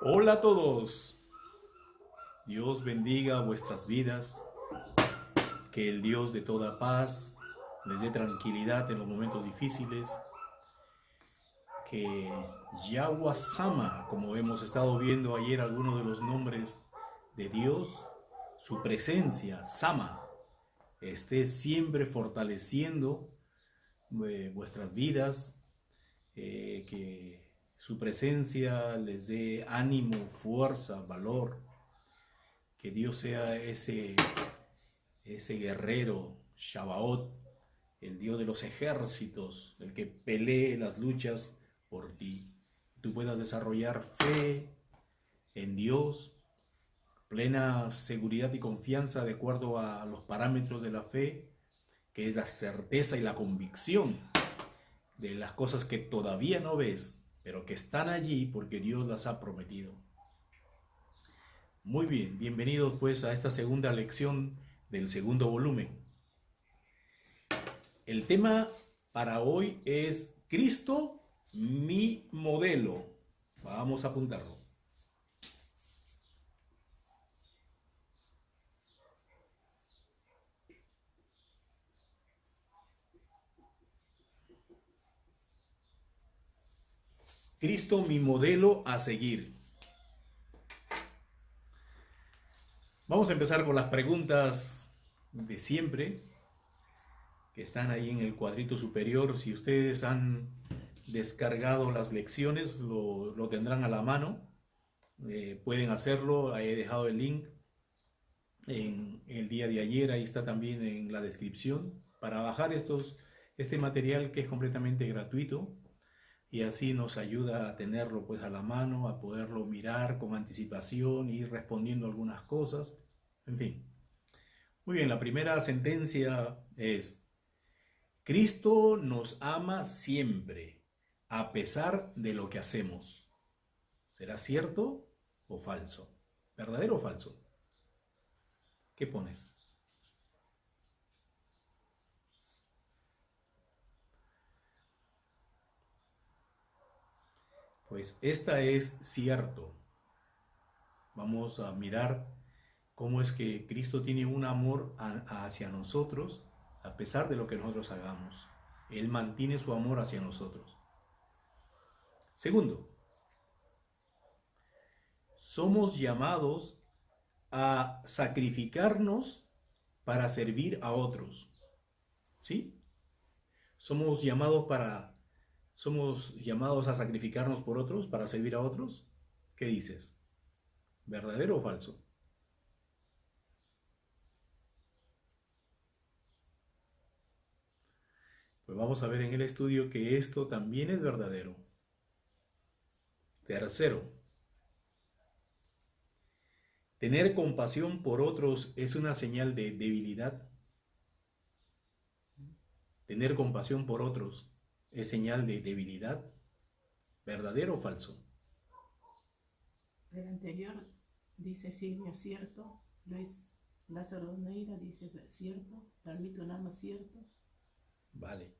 Hola a todos. Dios bendiga vuestras vidas. Que el Dios de toda paz les dé tranquilidad en los momentos difíciles. Que Yahweh Sama, como hemos estado viendo ayer algunos de los nombres de Dios, su presencia, Sama, esté siempre fortaleciendo vuestras vidas. Que su presencia les dé ánimo, fuerza, valor. Que Dios sea ese guerrero, Shabaot, el Dios de los ejércitos, el que pelee las luchas por ti. Tú puedas desarrollar fe en Dios, plena seguridad y confianza de acuerdo a los parámetros de la fe, que es la certeza y la convicción de las cosas que todavía no ves, pero que están allí porque Dios las ha prometido. Muy bien, bienvenidos pues a esta segunda lección del segundo volumen. El tema para hoy es Cristo, mi modelo. Vamos a apuntarlo. Cristo, mi modelo a seguir. Vamos a empezar con las preguntas de siempre, que están ahí en el cuadrito superior. Si ustedes han descargado las lecciones, lo tendrán a la mano. Pueden hacerlo, ahí he dejado el link en el día de ayer, ahí está también en la descripción, para bajar este material que es completamente gratuito y así nos ayuda a tenerlo pues a la mano, a poderlo mirar con anticipación, ir respondiendo algunas cosas, en fin. Muy bien, la primera sentencia es: Cristo nos ama siempre, a pesar de lo que hacemos. ¿Será cierto o falso? ¿Verdadero o falso? ¿Qué pones? Pues esta es cierto. Vamos a mirar cómo es que Cristo tiene un amor hacia nosotros a pesar de lo que nosotros hagamos. Él mantiene su amor hacia nosotros. Segundo, somos llamados a sacrificarnos para servir a otros. ¿Sí? Somos llamados a sacrificarnos por otros para servir a otros. ¿Qué dices? ¿Verdadero o falso? Pues vamos a ver en el estudio que esto también es verdadero. Tercero, tener compasión por otros es una señal de debilidad. Tener compasión por otros es señal de debilidad. ¿Verdadero o falso? El anterior dice Silvia cierto, Luis Lázaro Neira dice cierto, Carlito Nama cierto. Vale.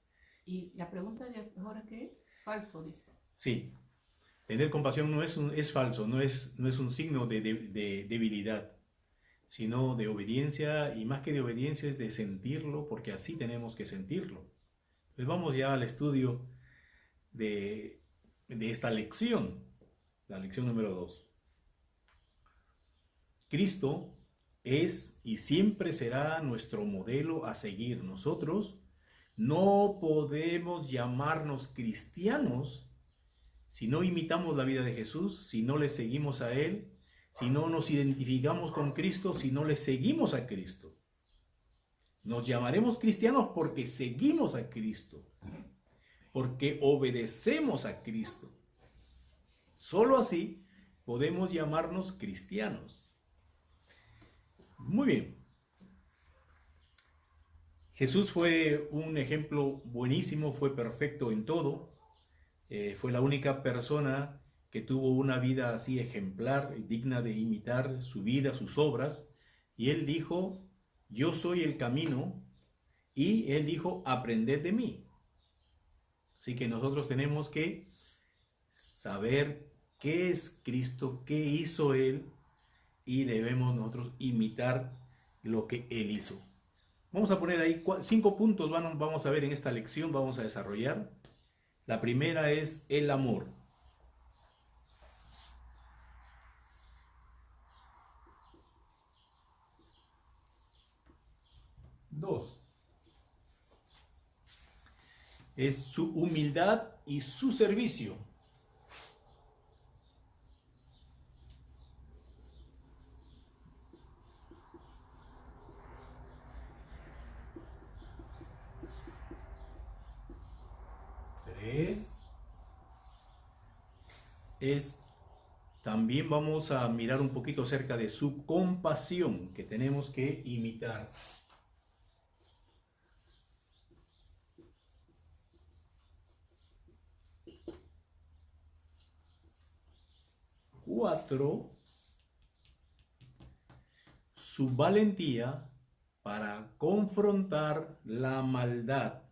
Y la pregunta de ahora ¿qué es? Falso, dice. Sí, tener compasión es falso, no es un signo de debilidad, sino de obediencia, y más que de obediencia es de sentirlo, porque así tenemos que sentirlo. Pues vamos ya al estudio de esta lección, la lección número 2. Cristo es y siempre será nuestro modelo a seguir. Nosotros no podemos llamarnos cristianos si no imitamos la vida de Jesús, si no le seguimos a Él, si no nos identificamos con Cristo, si no le seguimos a Cristo. Nos llamaremos cristianos porque seguimos a Cristo, porque obedecemos a Cristo. Solo así podemos llamarnos cristianos. Muy bien. Jesús fue un ejemplo buenísimo, fue perfecto en todo. Fue la única persona que tuvo una vida así ejemplar, digna de imitar su vida, sus obras. Y él dijo: yo soy el camino. Y él dijo: aprended de mí. Así que nosotros tenemos que saber qué es Cristo, qué hizo Él, y debemos nosotros imitar lo que Él hizo. Vamos a poner ahí 5 puntos, vamos a ver en esta lección, vamos a desarrollar. La primera es el amor. Dos, es su humildad y su servicio. Tres, también vamos a mirar un poquito acerca de su compasión que tenemos que imitar. 4, su valentía para confrontar la maldad.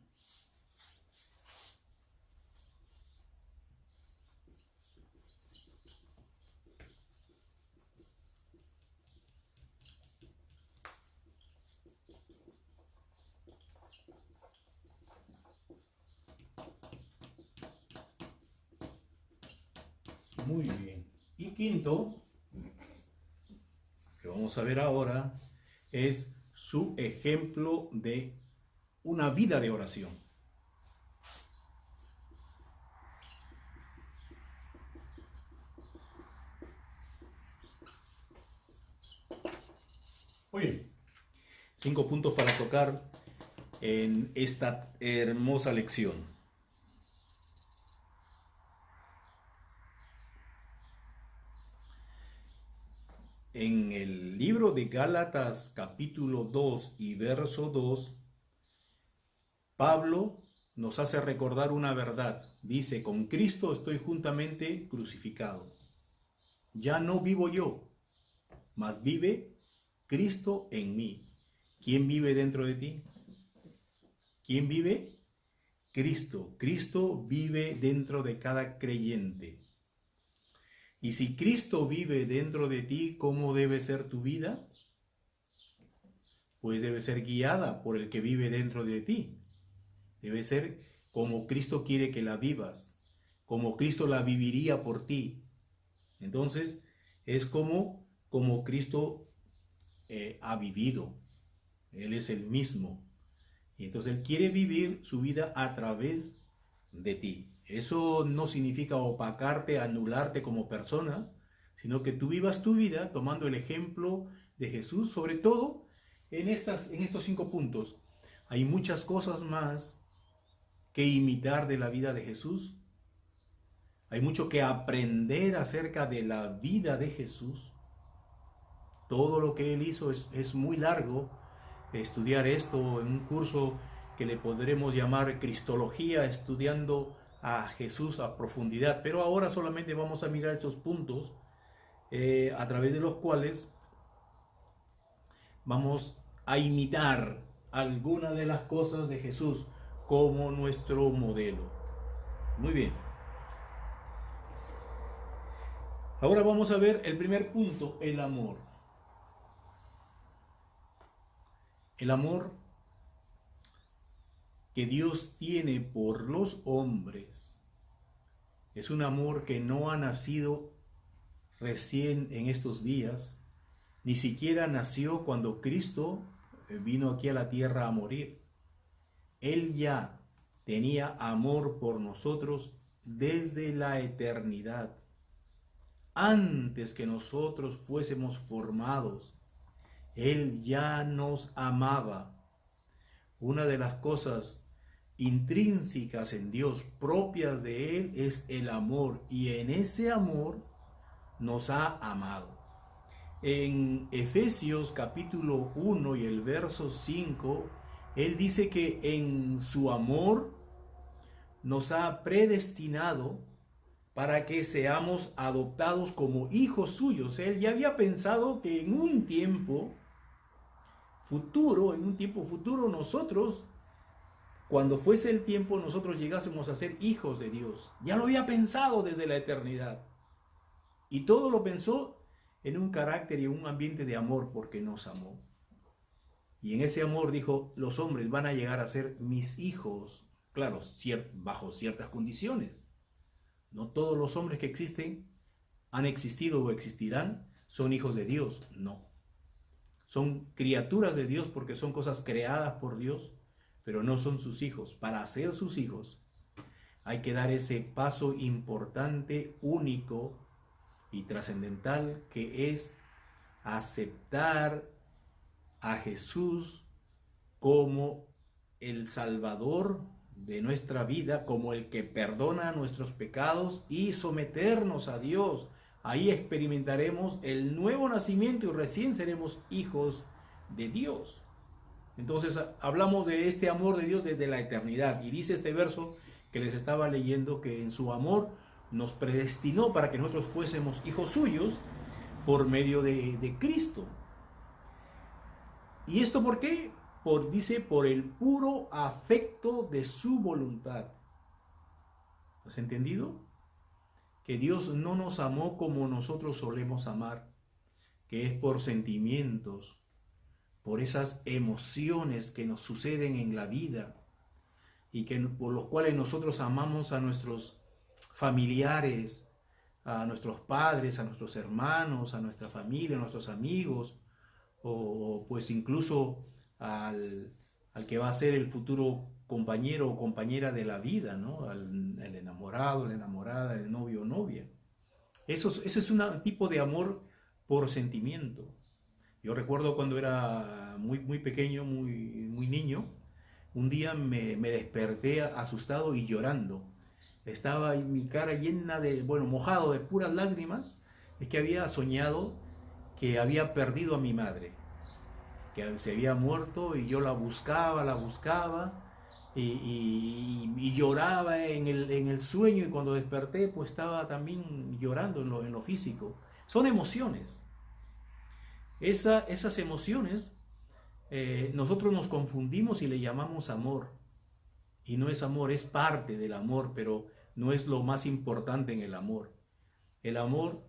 5, muy bien. Y quinto, que vamos a ver ahora, es su ejemplo de una vida de oración. Oye, 5 puntos para tocar en esta hermosa lección. En el libro de Gálatas capítulo 2 y verso 2, Pablo nos hace recordar una verdad. Dice, con Cristo estoy juntamente crucificado. Ya no vivo yo, mas vive Cristo en mí. ¿Quién vive dentro de ti? ¿Quién vive? Cristo. Cristo vive dentro de cada creyente. Y si Cristo vive dentro de ti, ¿cómo debe ser tu vida? Pues debe ser guiada por el que vive dentro de ti. Debe ser como Cristo quiere que la vivas, como Cristo la viviría por ti. Entonces, es como Cristo ha vivido. Él es el mismo. Y entonces Él quiere vivir su vida a través de ti. Eso no significa opacarte, anularte como persona, sino que tú vivas tu vida tomando el ejemplo de Jesús, sobre todo en estos 5 puntos. Hay muchas cosas más que imitar de la vida de Jesús. Hay mucho que aprender acerca de la vida de Jesús. Todo lo que Él hizo es muy largo. Estudiar esto en un curso que le podremos llamar Cristología, estudiando a Jesús a profundidad. Pero ahora solamente vamos a mirar estos puntos a través de los cuales vamos a imitar algunas de las cosas de Jesús como nuestro modelo. Muy bien. Ahora vamos a ver el primer punto, el amor. El amor que Dios tiene por los hombres es un amor que no ha nacido recién en estos días, ni siquiera nació cuando Cristo vino aquí a la tierra a morir. Él ya tenía amor por nosotros desde la eternidad. Antes que nosotros fuésemos formados, Él ya nos amaba. Una de las cosas intrínsecas en Dios, propias de Él, es el amor, y en ese amor nos ha amado. En Efesios capítulo 1 y el verso 5, Él dice que en su amor nos ha predestinado para que seamos adoptados como hijos suyos. Él ya había pensado que en un tiempo futuro, nosotros, cuando fuese el tiempo, nosotros llegásemos a ser hijos de Dios. Ya lo había pensado desde la eternidad. Y todo lo pensó en un carácter y en un ambiente de amor porque nos amó. Y en ese amor dijo, los hombres van a llegar a ser mis hijos, claro, bajo ciertas condiciones. No todos los hombres que existen han existido o existirán son hijos de Dios, no. Son criaturas de Dios porque son cosas creadas por Dios, pero no son sus hijos. Para ser sus hijos hay que dar ese paso importante, único y trascendental, que es aceptar a Jesús como el Salvador de nuestra vida, como el que perdona nuestros pecados, y someternos a Dios. Ahí experimentaremos el nuevo nacimiento y recién seremos hijos de Dios. Entonces hablamos de este amor de Dios desde la eternidad, y dice este verso que les estaba leyendo que en su amor nos predestinó para que nosotros fuésemos hijos suyos por medio de Cristo. ¿Y esto por qué? Dice, por el puro afecto de su voluntad. ¿Has entendido? Que Dios no nos amó como nosotros solemos amar, que es por sentimientos, por esas emociones que nos suceden en la vida y por los cuales nosotros amamos a nuestros familiares, a nuestros padres, a nuestros hermanos, a nuestra familia, a nuestros amigos, o pues incluso al que va a ser el futuro compañero o compañera de la vida, ¿no? El enamorado, la enamorada, el novio o novia. Eso es un tipo de amor por sentimiento. Yo recuerdo cuando era muy pequeño, muy niño, un día me desperté asustado y llorando. Estaba mi cara llena mojado de puras lágrimas. Es que había soñado que había perdido a mi madre, que se había muerto, y yo la buscaba y lloraba en el sueño, y cuando desperté pues estaba también llorando en lo físico. Son emociones. Esas emociones nosotros nos confundimos y le llamamos amor, y no es amor, es parte del amor, pero no es lo más importante en el amor. El amor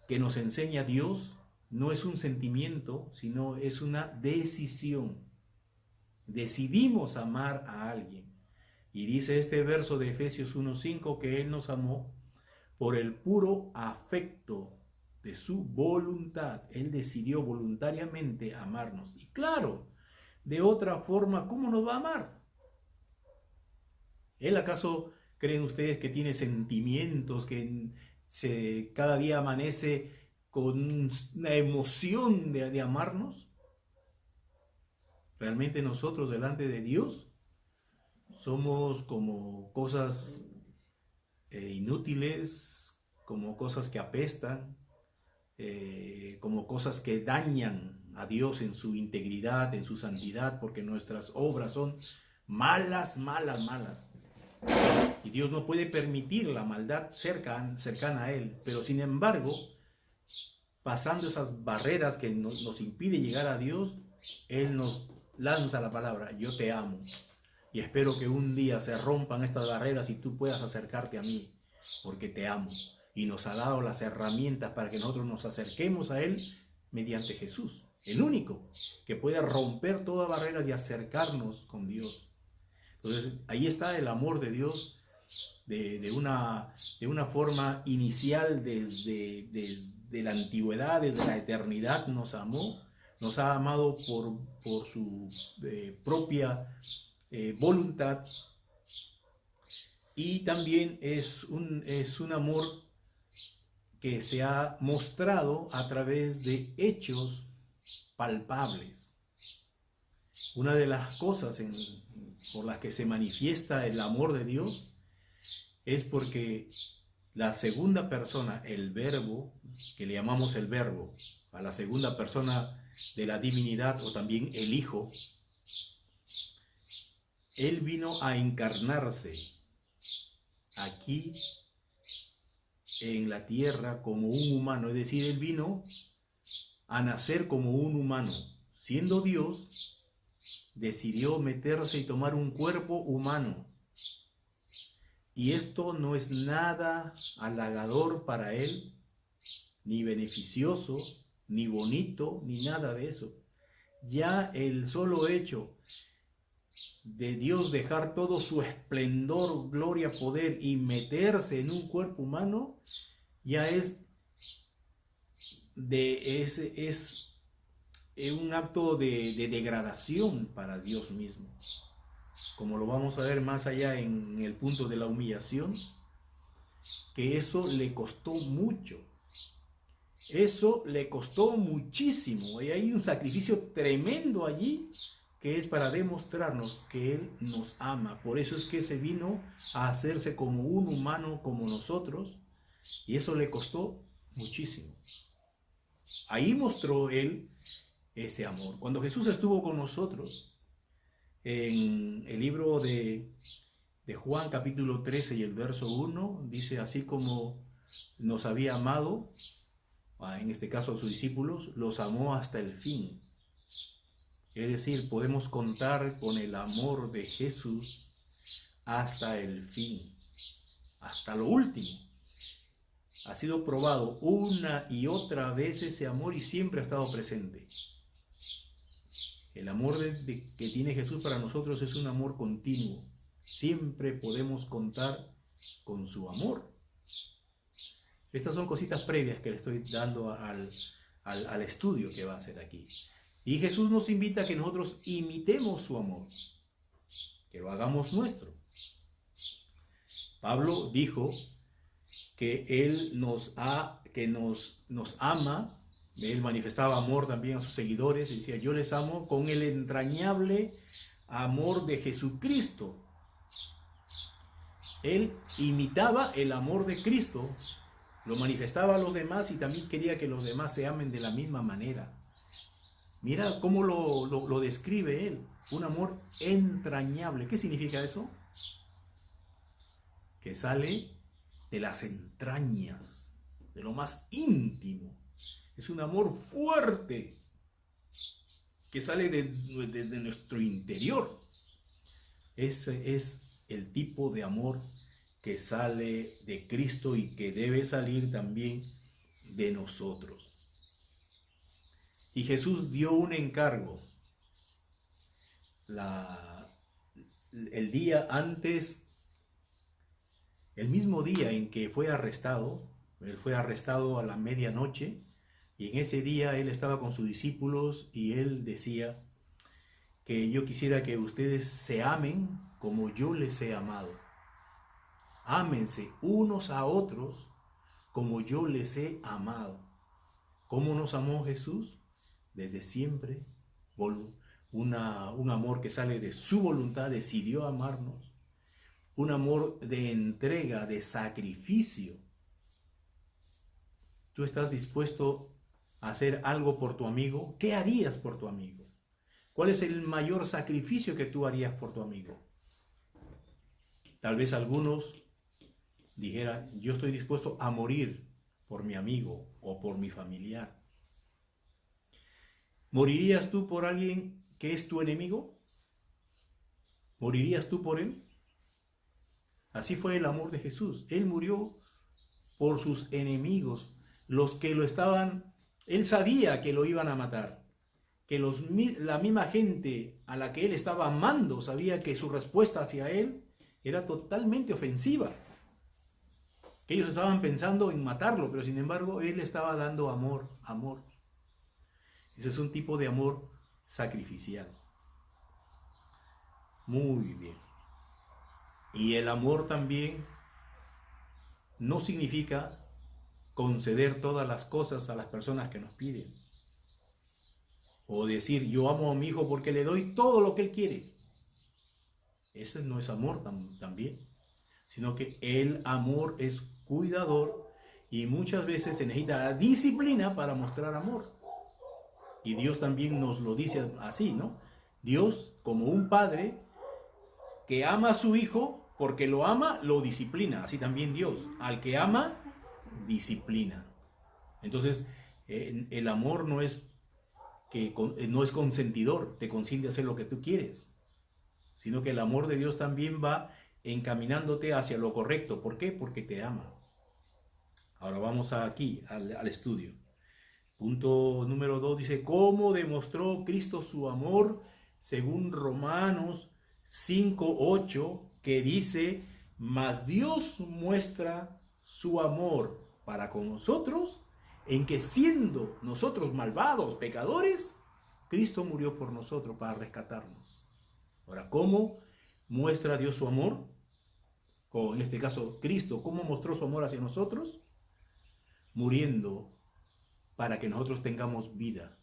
que nos enseña Dios no es un sentimiento, sino es una decisión. Decidimos amar a alguien. Y dice este verso de Efesios 1:5 que Él nos amó por el puro afecto de su voluntad. Él decidió voluntariamente amarnos. Y claro, de otra forma, ¿cómo nos va a amar? ¿Él acaso creen ustedes que tiene sentimientos, que cada día amanece con una emoción de amarnos? Realmente nosotros delante de Dios somos como cosas inútiles, como cosas que apestan, como cosas que dañan a Dios en su integridad, en su santidad, porque nuestras obras son malas. Y Dios no puede permitir la maldad cercana a Él, pero sin embargo, pasando esas barreras que nos impide llegar a Dios, Él nos lanza la palabra, yo te amo, y espero que un día se rompan estas barreras y tú puedas acercarte a mí, porque te amo. Y nos ha dado las herramientas para que nosotros nos acerquemos a Él mediante Jesús, el único que puede romper todas barreras y acercarnos con Dios. Entonces ahí está el amor de Dios de una forma inicial desde la antigüedad, desde la eternidad nos amó, nos ha amado por su propia voluntad, y también es un amor que se ha mostrado a través de hechos palpables. Una de las cosas por las que se manifiesta el amor de Dios es porque la segunda persona, el Verbo, que le llamamos el Verbo, a la segunda persona de la divinidad, o también el Hijo, Él vino a encarnarse aquí en la tierra como un humano, es decir, Él vino a nacer como un humano. Siendo Dios, decidió meterse y tomar un cuerpo humano. Y esto no es nada halagador para Él, ni beneficioso, ni bonito, ni nada de eso. Ya el solo hecho de Dios dejar todo su esplendor, gloria, poder y meterse en un cuerpo humano, ya es un acto de degradación para Dios mismo. Como lo vamos a ver más allá en el punto de la humillación, que eso le costó mucho. Eso le costó muchísimo. Y hay un sacrificio tremendo allí que es para demostrarnos que Él nos ama. Por eso es que se vino a hacerse como un humano como nosotros. Y eso le costó muchísimo. Ahí mostró Él ese amor. Cuando Jesús estuvo con nosotros, en el libro de Juan capítulo 13 y el verso 1, dice: así como nos había amado, en este caso a sus discípulos, los amó hasta el fin. Es decir, podemos contar con el amor de Jesús hasta el fin, hasta lo último. Ha sido probado una y otra vez ese amor y siempre ha estado presente. El amor que tiene Jesús para nosotros es un amor continuo. Siempre podemos contar con su amor. Estas son cositas previas que le estoy dando al estudio que va a hacer aquí. Y Jesús nos invita a que nosotros imitemos su amor, que lo hagamos nuestro. Pablo dijo que Él nos ama. Él manifestaba amor también a sus seguidores y decía: yo les amo con el entrañable amor de Jesucristo. Él imitaba el amor de Cristo, lo manifestaba a los demás y también quería que los demás se amen de la misma manera. Mira cómo lo describe él: un amor entrañable. ¿Qué significa eso? Que sale de las entrañas, de lo más íntimo. Es un amor fuerte que sale desde nuestro interior. Ese es el tipo de amor que sale de Cristo y que debe salir también de nosotros. Y Jesús dio un encargo. El día antes, el mismo día en que fue arrestado, él fue arrestado a la medianoche, y en ese día él estaba con sus discípulos y él decía que yo quisiera que ustedes se amen como yo les he amado. Ámense unos a otros como yo les he amado. ¿Cómo nos amó Jesús? Desde siempre, un amor que sale de su voluntad, decidió amarnos. Un amor de entrega, de sacrificio. ¿Tú estás dispuesto a hacer algo por tu amigo? ¿Qué harías por tu amigo? ¿Cuál es el mayor sacrificio que tú harías por tu amigo? Tal vez algunos dijeran: yo estoy dispuesto a morir por mi amigo o por mi familiar. ¿Morirías tú por alguien que es tu enemigo? ¿Morirías tú por él? Así fue el amor de Jesús. Él murió por sus enemigos, los que lo estaban. Él sabía que lo iban a matar, que la misma gente a la que él estaba amando sabía que su respuesta hacia él era totalmente ofensiva, que ellos estaban pensando en matarlo, pero sin embargo él estaba dando amor. Ese es un tipo de amor sacrificial. Muy bien. Y el amor también no significa conceder todas las cosas a las personas que nos piden. O decir: yo amo a mi hijo porque le doy todo lo que él quiere. Ese no es amor también. Sino que el amor es cuidador y muchas veces se necesita disciplina para mostrar amor. Y Dios también nos lo dice así, ¿no? Dios, como un padre que ama a su hijo, porque lo ama, lo disciplina. Así también Dios, al que ama, disciplina. Entonces, el amor no es consentidor, te consiente hacer lo que tú quieres, sino que el amor de Dios también va encaminándote hacia lo correcto. ¿Por qué? Porque te ama. Ahora vamos aquí al estudio. Punto número 2 dice, ¿cómo demostró Cristo su amor? Según Romanos 5:8, que dice, mas Dios muestra su amor para con nosotros, en que siendo nosotros malvados, pecadores, Cristo murió por nosotros para rescatarnos. Ahora, ¿cómo muestra Dios su amor? O en este caso, Cristo, ¿cómo mostró su amor hacia nosotros? Muriendo para que nosotros tengamos vida.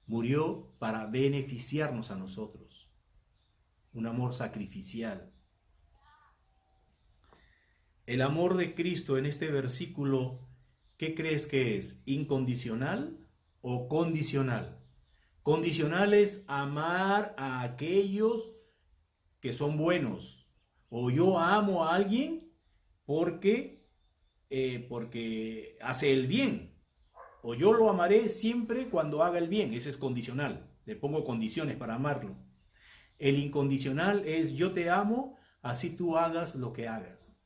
Murió para beneficiarnos a nosotros. Un amor sacrificial. El amor de Cristo en este versículo, ¿qué crees que es? ¿Incondicional o condicional? Condicional es amar a aquellos que son buenos. O yo amo a alguien porque hace el bien. O yo lo amaré siempre cuando haga el bien. Ese es condicional. Le pongo condiciones para amarlo. El incondicional es yo te amo, así tú hagas lo que hagas.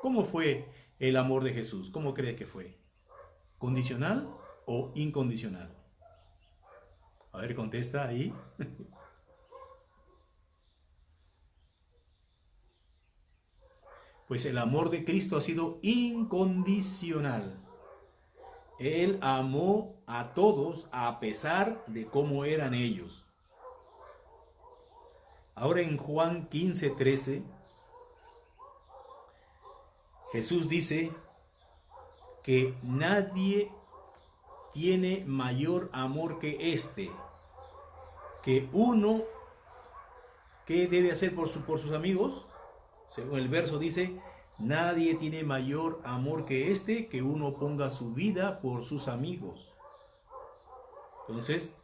¿Cómo fue el amor de Jesús? ¿Cómo crees que fue? ¿Condicional o incondicional? A ver, contesta ahí. Pues el amor de Cristo ha sido incondicional. Él amó a todos a pesar de cómo eran ellos. Ahora en Juan 15:13, Jesús dice que nadie tiene mayor amor que este, que uno, ¿qué debe hacer por sus amigos? Según el verso dice, nadie tiene mayor amor que este, que uno ponga su vida por sus amigos. Entonces,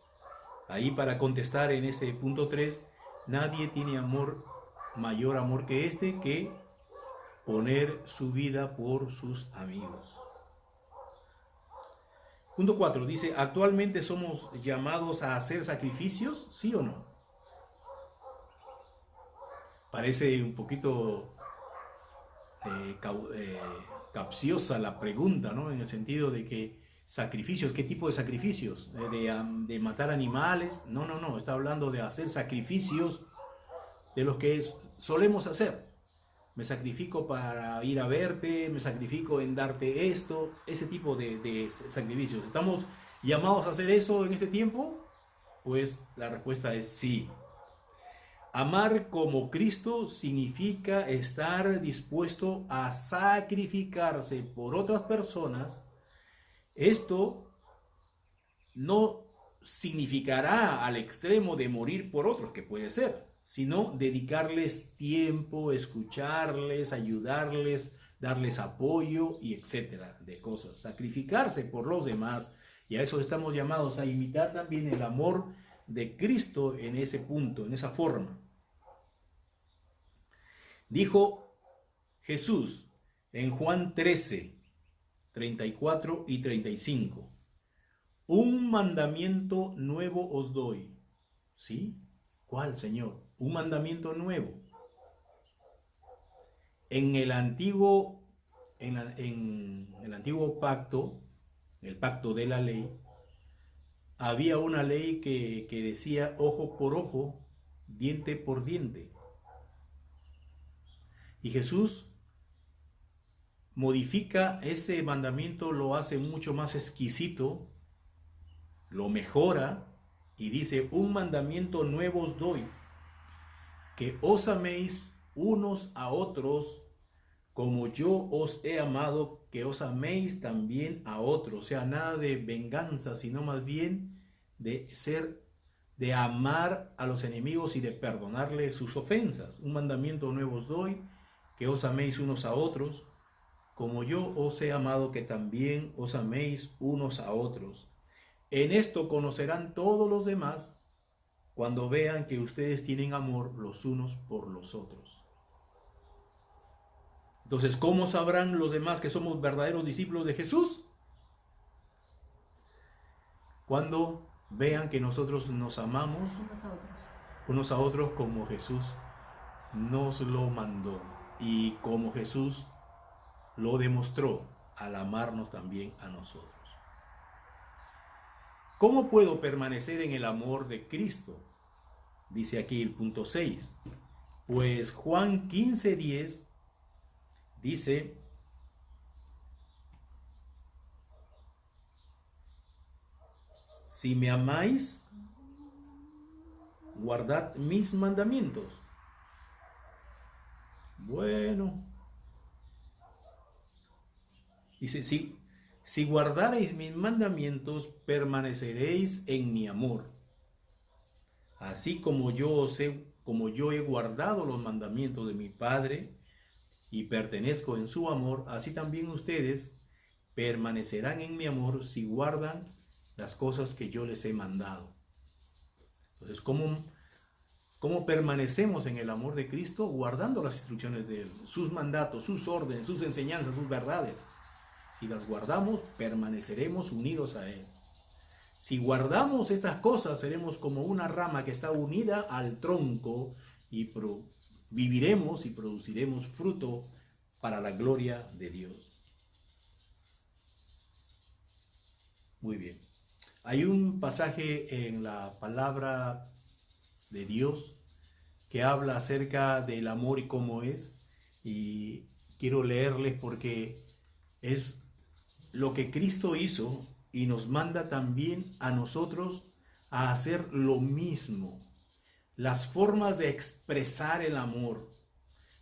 ahí para contestar en este punto 3, nadie tiene mayor amor que este, que poner su vida por sus amigos. Punto 4 dice, ¿actualmente somos llamados a hacer sacrificios? ¿Sí o no? Parece un poquito capciosa la pregunta, ¿no? En el sentido de que sacrificios, ¿qué tipo de sacrificios? ¿De matar animales? No, está hablando de hacer sacrificios de los que solemos hacer. Me sacrifico para ir a verte, me sacrifico en darte esto, ese tipo de sacrificios. ¿Estamos llamados a hacer eso en este tiempo? Pues la respuesta es sí. Amar como Cristo significa estar dispuesto a sacrificarse por otras personas. Esto no significará al extremo de morir por otros, que puede ser, sino dedicarles tiempo, escucharles, ayudarles, darles apoyo y etcétera de cosas. Sacrificarse por los demás, y a eso estamos llamados, a imitar también el amor de Cristo en ese punto, en esa forma. Dijo Jesús en Juan 13, 34 y 35, un mandamiento nuevo os doy. ¿Sí? ¿Cuál, Señor? Un mandamiento nuevo. En el antiguo pacto, el pacto de la ley, había una ley que decía ojo por ojo, diente por diente. Y Jesús modifica ese mandamiento, lo hace mucho más exquisito, lo mejora y dice, un mandamiento nuevo os doy, que os améis unos a otros como yo os he amado, que os améis también a otros. O sea, nada de venganza, sino más bien de amar a los enemigos y de perdonarles sus ofensas. Un mandamiento nuevo os doy, que os améis unos a otros, como yo os he amado, que también os améis unos a otros. En esto conocerán todos los demás, cuando vean que ustedes tienen amor los unos por los otros. Entonces, ¿cómo sabrán los demás que somos verdaderos discípulos de Jesús? Cuando vean que nosotros nos amamos unos a otros como Jesús nos lo mandó y como Jesús lo demostró al amarnos también a nosotros. ¿Cómo puedo permanecer en el amor de Cristo? Dice aquí el punto 6. Pues Juan 15:10 dice: si me amáis, guardad mis mandamientos. Bueno, dice, si guardareis mis mandamientos, permaneceréis en mi amor. Así como yo he guardado los mandamientos de mi Padre y pertenezco en su amor, así también ustedes permanecerán en mi amor si guardan las cosas que yo les he mandado. Entonces, ¿cómo permanecemos en el amor de Cristo? Guardando las instrucciones de Él, sus mandatos, sus órdenes, sus enseñanzas, sus verdades. Si las guardamos, permaneceremos unidos a Él. Si guardamos estas cosas, seremos como una rama que está unida al tronco y viviremos y produciremos fruto para la gloria de Dios. Muy bien. Hay un pasaje en la palabra de Dios que habla acerca del amor y cómo es, y quiero leerles porque es lo que Cristo hizo y nos manda también a nosotros a hacer lo mismo. Las formas de expresar el amor,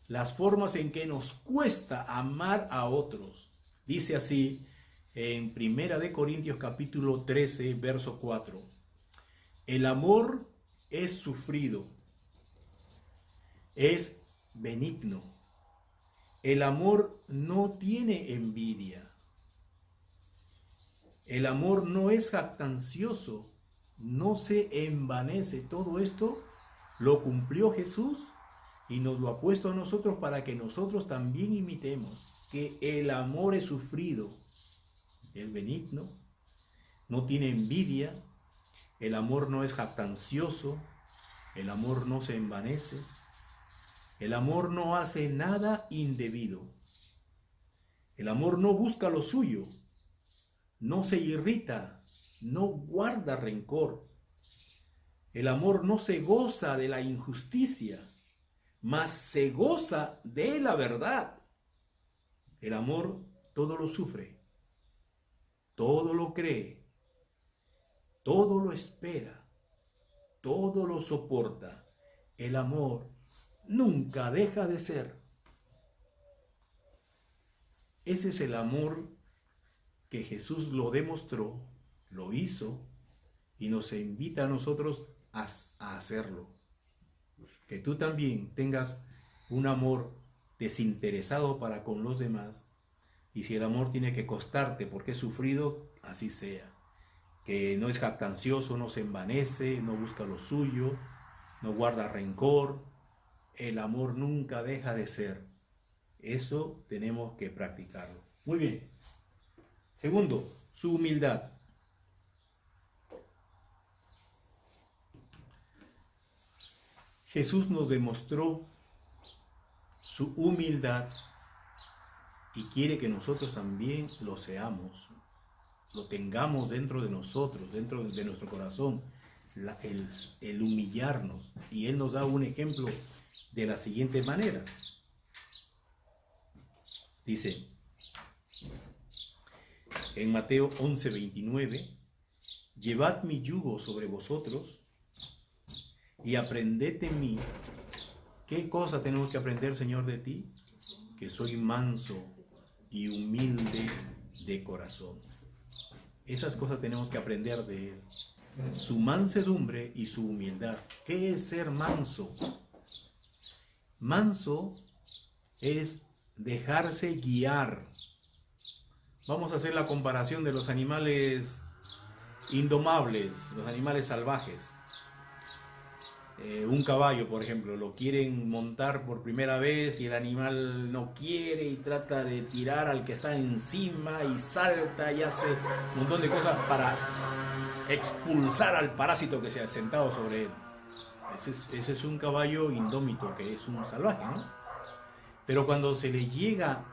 las formas en que nos cuesta amar a otros. Dice así en 1 Corintios capítulo 13, verso 4. El amor es sufrido, es benigno. El amor no tiene envidia. El amor no es jactancioso, no se envanece. Todo esto lo cumplió Jesús y nos lo ha puesto a nosotros para que nosotros también imitemos. Que el amor es sufrido, es benigno, no tiene envidia, el amor no es jactancioso, el amor no se envanece, el amor no hace nada indebido, el amor no busca lo suyo, no se irrita, no guarda rencor. El amor no se goza de la injusticia, mas se goza de la verdad. El amor todo lo sufre, todo lo cree, todo lo espera, todo lo soporta. El amor nunca deja de ser. Ese es el amor que Jesús lo demostró, lo hizo y nos invita a nosotros a hacerlo. Que tú también tengas un amor desinteresado para con los demás, y si el amor tiene que costarte porque es sufrido, así sea. Que no es jactancioso, no se envanece, no busca lo suyo, no guarda rencor. El amor nunca deja de ser. Eso tenemos que practicarlo. Muy bien. Segundo, su humildad. Jesús nos demostró su humildad y quiere que nosotros también lo seamos, lo tengamos dentro de nosotros, dentro de nuestro corazón, el humillarnos. Y Él nos da un ejemplo de la siguiente manera. Dice en Mateo 11:29, llevad mi yugo sobre vosotros y aprended de mí. ¿Qué cosa tenemos que aprender, Señor, de ti? Que soy manso y humilde de corazón. Esas cosas tenemos que aprender de Él. Su mansedumbre y su humildad. ¿Qué es ser manso? Manso es dejarse guiar. Vamos a hacer la comparación de los animales indomables, los animales salvajes. Un caballo, por ejemplo, lo quieren montar por primera vez y el animal no quiere y trata de tirar al que está encima y salta y hace un montón de cosas para expulsar al parásito que se ha sentado sobre él. Ese es un caballo indómito, que es un salvaje, ¿no? Pero cuando se le llega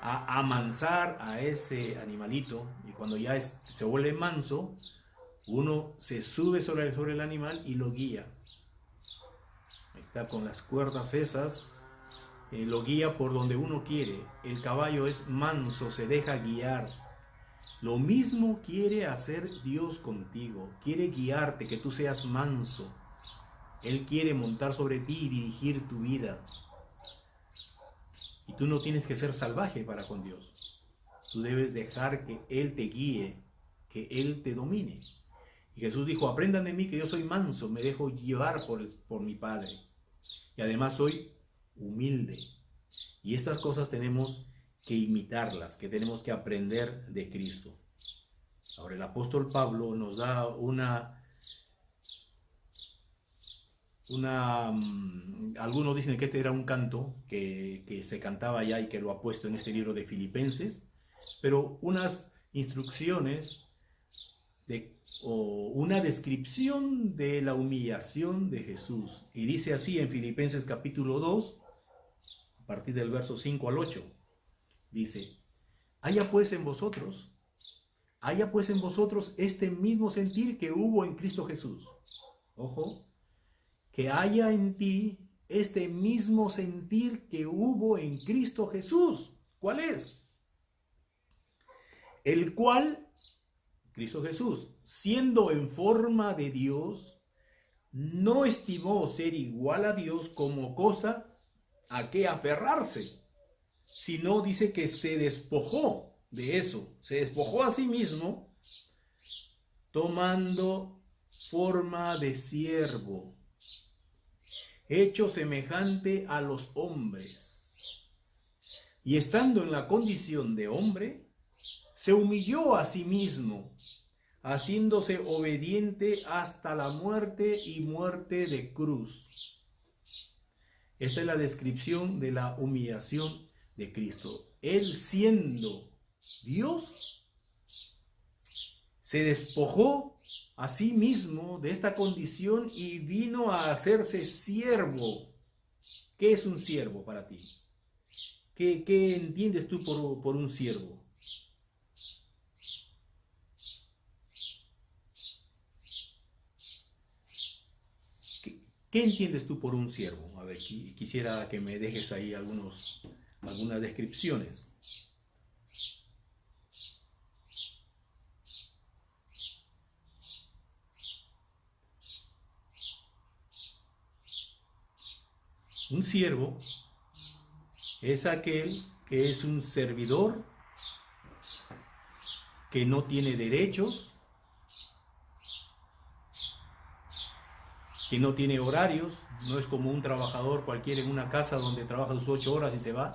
a amansar a ese animalito, y cuando ya se vuelve manso, uno se sube sobre el animal y lo guía. Está con las cuerdas esas, lo guía por donde uno quiere. El caballo es manso, se deja guiar. Lo mismo quiere hacer Dios contigo, quiere guiarte, que tú seas manso. Él quiere montar sobre ti y dirigir tu vida. Y tú no tienes que ser salvaje para con Dios. Tú debes dejar que Él te guíe, que Él te domine. Y Jesús dijo, aprendan de mí que yo soy manso, me dejo llevar por mi Padre. Y además soy humilde. Y estas cosas tenemos que imitarlas, que tenemos que aprender de Cristo. Ahora el apóstol Pablo nos da algunos dicen que este era un canto que se cantaba ya y que lo ha puesto en este libro de Filipenses, pero unas instrucciones o una descripción de la humillación de Jesús. Y dice así en Filipenses capítulo 2, a partir del verso 5 al 8, dice, haya pues en vosotros este mismo sentir que hubo en Cristo Jesús. Ojo, que haya en ti este mismo sentir que hubo en Cristo Jesús. ¿Cuál es? El cual, Cristo Jesús, siendo en forma de Dios, no estimó ser igual a Dios como cosa a que aferrarse, sino dice que se despojó de eso, se despojó a sí mismo, tomando forma de siervo, hecho semejante a los hombres, y estando en la condición de hombre, se humilló a sí mismo, haciéndose obediente hasta la muerte y muerte de cruz. Esta es la descripción de la humillación de Cristo. Él, siendo Dios, se despojó a sí mismo de esta condición y vino a hacerse siervo. ¿Qué es un siervo para ti? ¿Qué entiendes tú por un siervo? ¿Qué entiendes tú por un siervo? A ver, quisiera que me dejes ahí algunas descripciones. Un siervo es aquel que es un servidor, que no tiene derechos, que no tiene horarios, no es como un trabajador cualquiera en una casa donde trabaja sus 8 horas y se va,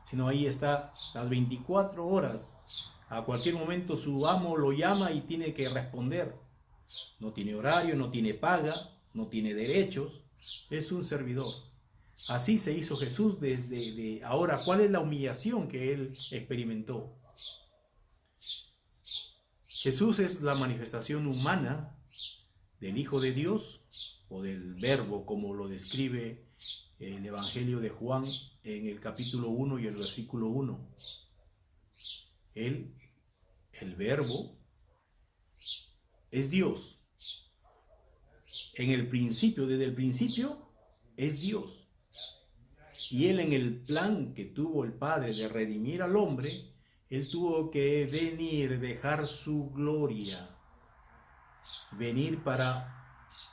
sino ahí está las 24 horas. A cualquier momento su amo lo llama y tiene que responder. No tiene horario, no tiene paga, no tiene derechos, es un servidor. Así se hizo Jesús desde ahora. ¿Cuál es la humillación que él experimentó? Jesús es la manifestación humana del Hijo de Dios, o del Verbo, como lo describe el Evangelio de Juan en el capítulo 1 y el versículo 1. Él, el Verbo, es Dios. En el principio, desde el principio, es Dios. Y Él, en el plan que tuvo el Padre de redimir al hombre, Él tuvo que venir, dejar su gloria, venir para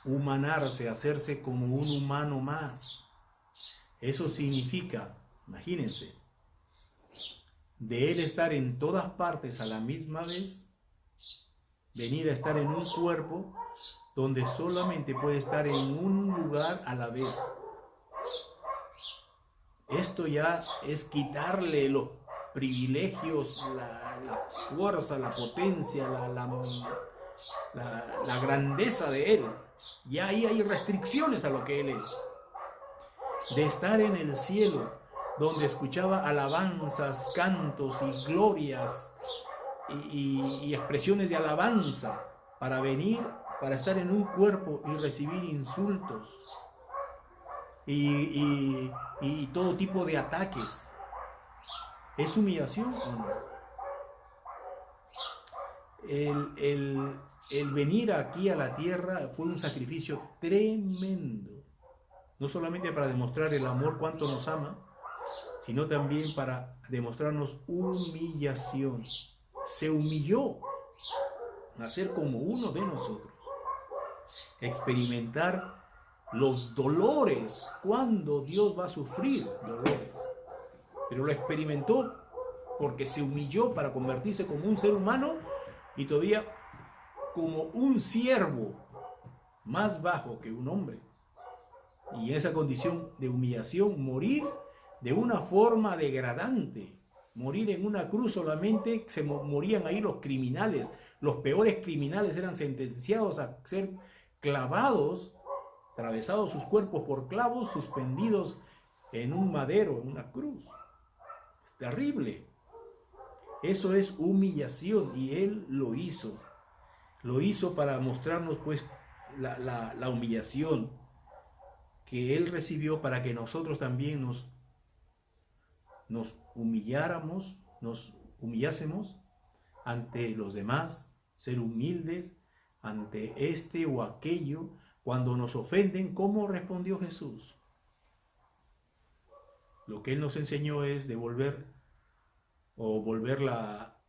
humanarse, hacerse como un humano más. Eso significa, imagínense, de Él estar en todas partes a la misma vez, venir a estar en un cuerpo donde solamente puede estar en un lugar a la vez. Esto ya es quitarle los privilegios, la fuerza, la potencia, la grandeza de Él. Ya ahí hay restricciones a lo que Él es. De estar en el cielo, donde escuchaba alabanzas, cantos y glorias y expresiones de alabanza, para venir, para estar en un cuerpo y recibir insultos y todo tipo de ataques. ¿Es humillación o no? El venir aquí a la tierra fue un sacrificio tremendo. No solamente para demostrar el amor, cuánto nos ama, sino también para demostrarnos humillación. Se humilló a ser como uno de nosotros. Experimentar los dolores, cuando Dios va a sufrir dolores. Pero lo experimentó porque se humilló para convertirse como un ser humano y todavía como un siervo más bajo que un hombre. Y en esa condición de humillación, morir de una forma degradante, morir en una cruz solamente, se morían ahí los criminales, los peores criminales eran sentenciados a ser clavados, atravesados sus cuerpos por clavos, suspendidos en un madero, en una cruz. Es terrible. Eso es humillación y Él lo hizo. Lo hizo para mostrarnos pues la humillación que Él recibió para que nosotros también nos humilláramos, nos humillásemos ante los demás, ser humildes ante este o aquello. Cuando nos ofenden, ¿cómo respondió Jesús? Lo que Él nos enseñó es devolver o volverla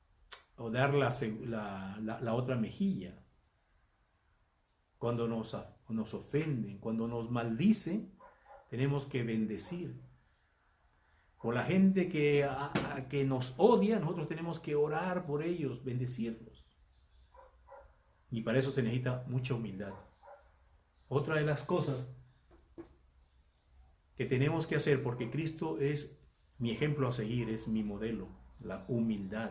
o dar la otra mejilla. Cuando nos ofenden, cuando nos maldicen, tenemos que bendecir. Por la gente que nos odia, nosotros tenemos que orar por ellos, bendecirlos. Y para eso se necesita mucha humildad. Otra de las cosas que tenemos que hacer, porque Cristo es mi ejemplo a seguir, es mi modelo, la humildad.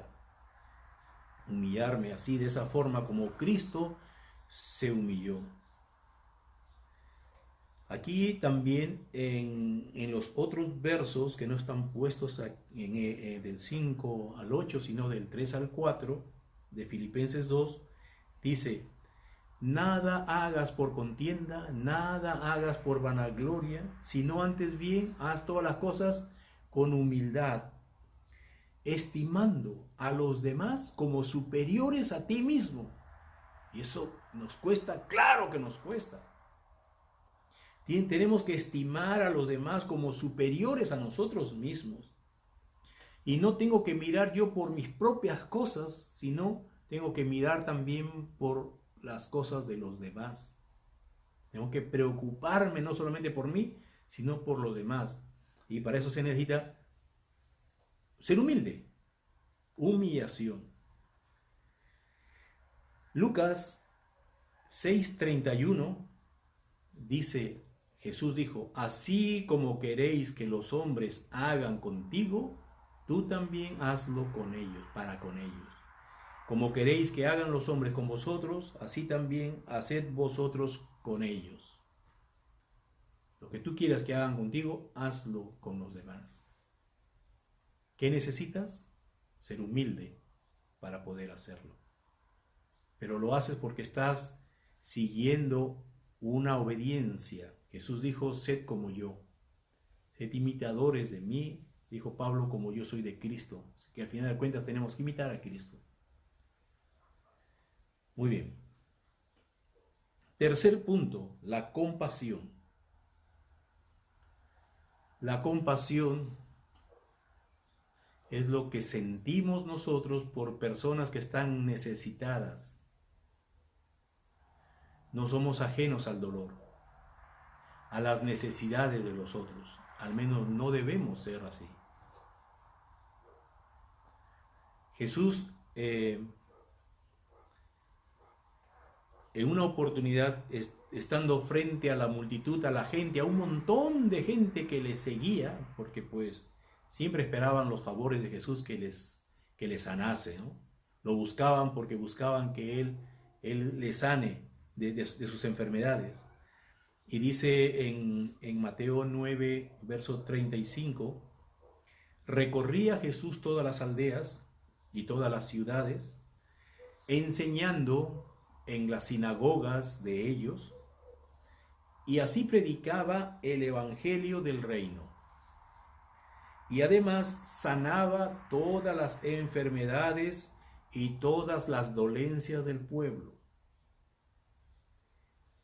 Humillarme así, de esa forma como Cristo se humilló. Aquí también en los otros versos que no están puestos del 5 al 8, sino del 3 al 4 de Filipenses 2, dice: nada hagas por contienda, nada hagas por vanagloria, sino antes bien haz todas las cosas con humildad, estimando a los demás como superiores a ti mismo. Y eso nos cuesta, claro que nos cuesta. Tenemos que estimar a los demás como superiores a nosotros mismos. Y no tengo que mirar yo por mis propias cosas, sino tengo que mirar también por las cosas de los demás. Tengo que preocuparme no solamente por mí, sino por los demás. Y para eso se necesita ser humilde, humillación. Lucas 6:31 dice, Jesús dijo: así como queréis que los hombres hagan contigo, tú también hazlo con ellos, para con ellos. Como queréis que hagan los hombres con vosotros, así también haced vosotros con ellos. Lo que tú quieras que hagan contigo, hazlo con los demás. ¿Qué necesitas? Ser humilde para poder hacerlo. Pero lo haces porque estás siguiendo una obediencia. Jesús dijo: sed como yo, sed imitadores de mí, dijo Pablo, como yo soy de Cristo. Así que al final de cuentas tenemos que imitar a Cristo. Muy bien. Tercer punto, la compasión. La compasión es lo que sentimos nosotros por personas que están necesitadas. No somos ajenos al dolor, a las necesidades de los otros. Al menos no debemos ser así. Jesús, en una oportunidad, estando frente a la multitud, a la gente, a un montón de gente que le seguía, porque pues siempre esperaban los favores de Jesús, que les sanase, ¿no? Lo buscaban porque buscaban que Él les sane de sus enfermedades. Y dice en Mateo 9, verso 35, recorría Jesús todas las aldeas y todas las ciudades, enseñando en las sinagogas de ellos, y así predicaba el evangelio del reino, y además sanaba todas las enfermedades y todas las dolencias del pueblo.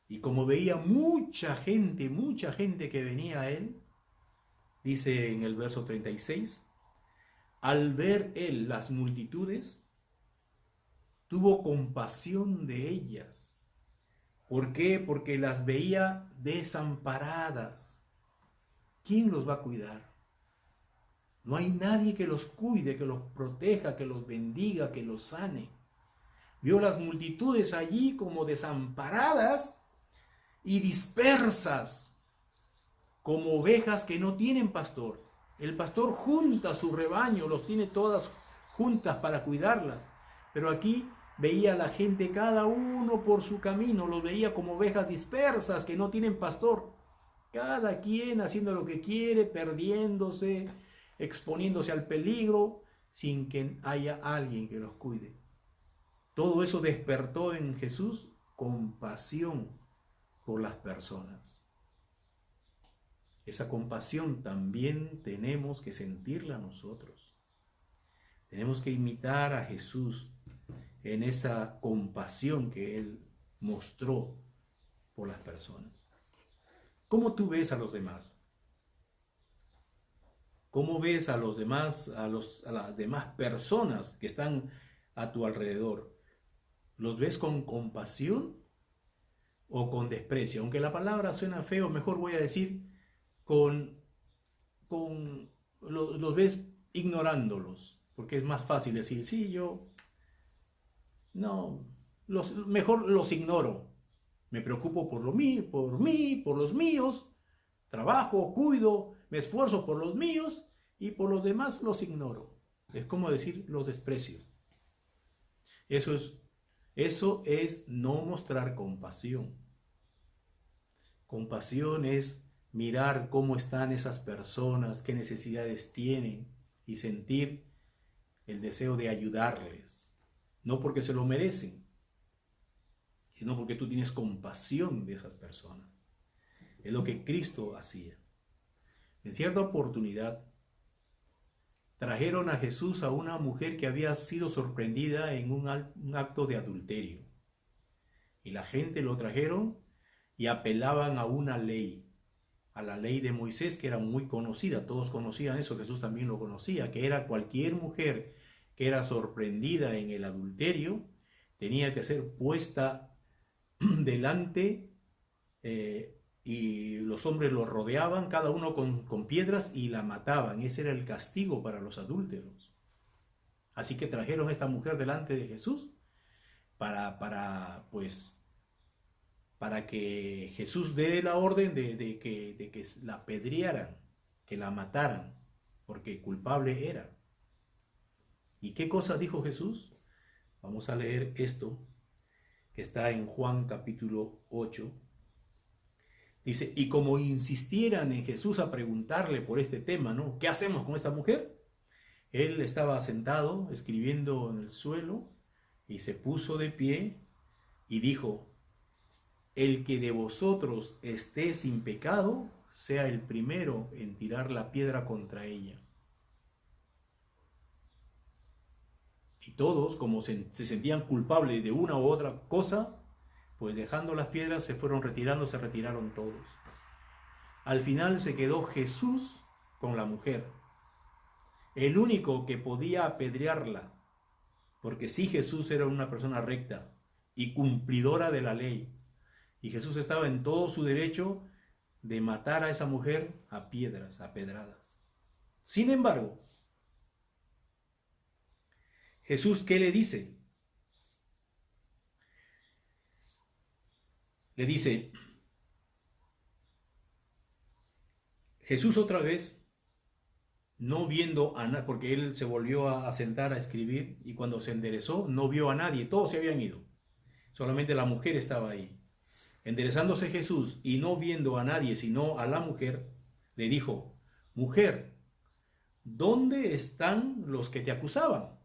Y como veía mucha gente que venía a él, dice en el verso 36, al ver él las multitudes, tuvo compasión de ellas. ¿Por qué? Porque las veía desamparadas. ¿Quién los va a cuidar? No hay nadie que los cuide, que los proteja, que los bendiga, que los sane. Vio las multitudes allí como desamparadas y dispersas, como ovejas que no tienen pastor. El pastor junta su rebaño, los tiene todas juntas para cuidarlas. Pero aquí veía a la gente cada uno por su camino, los veía como ovejas dispersas que no tienen pastor. Cada quien haciendo lo que quiere, perdiéndose, exponiéndose al peligro, sin que haya alguien que los cuide. Todo eso despertó en Jesús compasión por las personas. Esa compasión también tenemos que sentirla nosotros. Tenemos que imitar a Jesús en esa compasión que Él mostró por las personas. ¿Cómo tú ves a los demás? ¿Cómo ves a los demás, a las demás personas que están a tu alrededor? ¿Los ves con compasión o con desprecio? Aunque la palabra suena feo, mejor voy a decir los ves ignorándolos, porque es más fácil decir, sí, mejor los ignoro. Me preocupo por mí, por los míos, trabajo, cuido, me esfuerzo por los míos y por los demás los ignoro. Es como decir, los desprecio. Eso es no mostrar compasión. Compasión es mirar cómo están esas personas, qué necesidades tienen y sentir el deseo de ayudarles. No porque se lo merecen, sino porque tú tienes compasión de esas personas. Es lo que Cristo hacía. En cierta oportunidad, trajeron a Jesús a una mujer que había sido sorprendida en un acto de adulterio. Y la gente lo trajeron y apelaban a una ley, a la ley de Moisés, que era muy conocida. Todos conocían eso, Jesús también lo conocía, que era cualquier mujer que era sorprendida en el adulterio, tenía que ser puesta delante y los hombres lo rodeaban, cada uno con piedras, y la mataban. Ese era el castigo para los adúlteros. Así que trajeron a esta mujer delante de Jesús para que Jesús dé la orden de que la apedrearan, que la mataran, porque culpable era. ¿Y qué cosa dijo Jesús? Vamos a leer esto, que está en Juan capítulo 8. Dice, y como insistieran en Jesús a preguntarle por este tema, ¿no? ¿Qué hacemos con esta mujer? Él estaba sentado escribiendo en el suelo y se puso de pie y dijo, el que de vosotros esté sin pecado, sea el primero en tirar la piedra contra ella. Y todos, como se sentían culpables de una u otra cosa, pues dejando las piedras se fueron retirando, se retiraron todos. Al final se quedó Jesús con la mujer, el único que podía apedrearla, porque sí, Jesús era una persona recta y cumplidora de la ley, y Jesús estaba en todo su derecho de matar a esa mujer a piedras, a pedradas. Sin embargo, Jesús, ¿qué le dice? Le dice, Jesús otra vez, no viendo a nadie, porque él se volvió a sentar a escribir, y cuando se enderezó no vio a nadie, todos se habían ido, solamente la mujer estaba ahí. Enderezándose Jesús y no viendo a nadie sino a la mujer, le dijo, mujer, ¿dónde están los que te acusaban?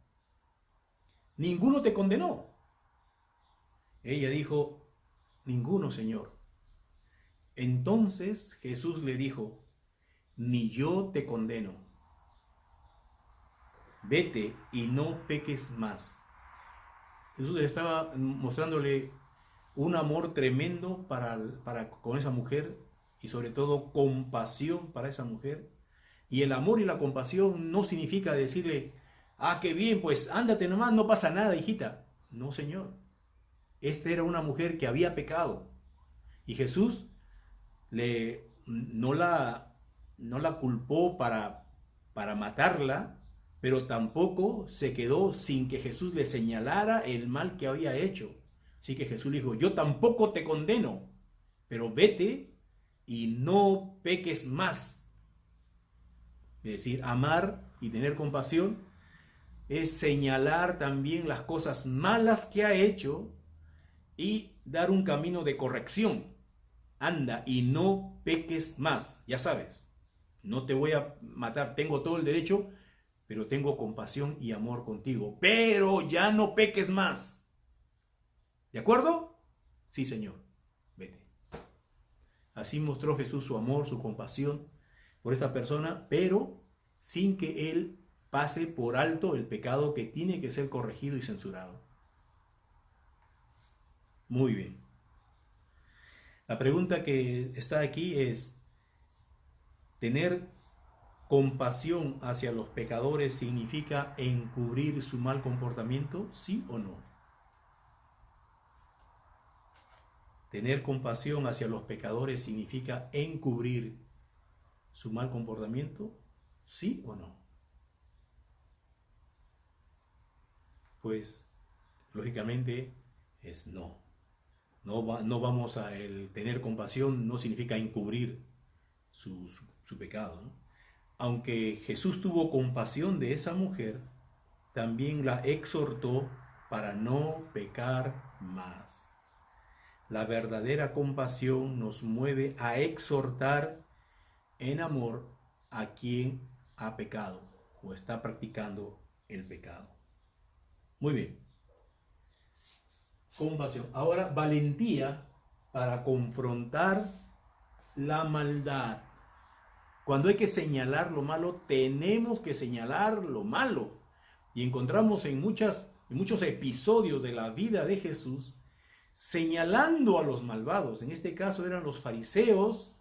¿Ninguno te condenó? Ella dijo, ninguno, Señor. Entonces Jesús le dijo, ni yo te condeno. vete y no peques más. Jesús estaba mostrándole un amor tremendo con esa mujer y sobre todo compasión para esa mujer. Y el amor y la compasión no significa decirle, ah, qué bien, pues ándate nomás, no pasa nada, hijita. No, Señor. Esta era una mujer que había pecado y Jesús no la culpó para matarla, pero tampoco se quedó sin que Jesús le señalara el mal que había hecho. Así que Jesús le dijo, yo tampoco te condeno, pero vete y no peques más. Es decir, amar y tener compasión es señalar también las cosas malas que ha hecho y dar un camino de corrección. Anda y no peques más, ya sabes, no te voy a matar, tengo todo el derecho, pero tengo compasión y amor contigo, pero ya no peques más. ¿De acuerdo? Sí, Señor, vete. Así mostró Jesús su amor, su compasión por esta persona, pero sin que él pase por alto el pecado que tiene que ser corregido y censurado. Muy bien. La pregunta que está aquí es, ¿tener compasión hacia los pecadores significa encubrir su mal comportamiento? ¿Sí o no? ¿Tener compasión hacia los pecadores significa encubrir su mal comportamiento? ¿Sí o no? Pues, lógicamente, es no. No vamos a tener compasión, no significa encubrir su pecado, ¿no? Aunque Jesús tuvo compasión de esa mujer, también la exhortó para no pecar más. La verdadera compasión nos mueve a exhortar en amor a quien ha pecado o está practicando el pecado. Muy bien. Compasión. Ahora, valentía para confrontar la maldad. Cuando hay que señalar lo malo, tenemos que señalar lo malo. Y encontramos en muchos episodios de la vida de Jesús señalando a los malvados. En este caso eran los fariseos,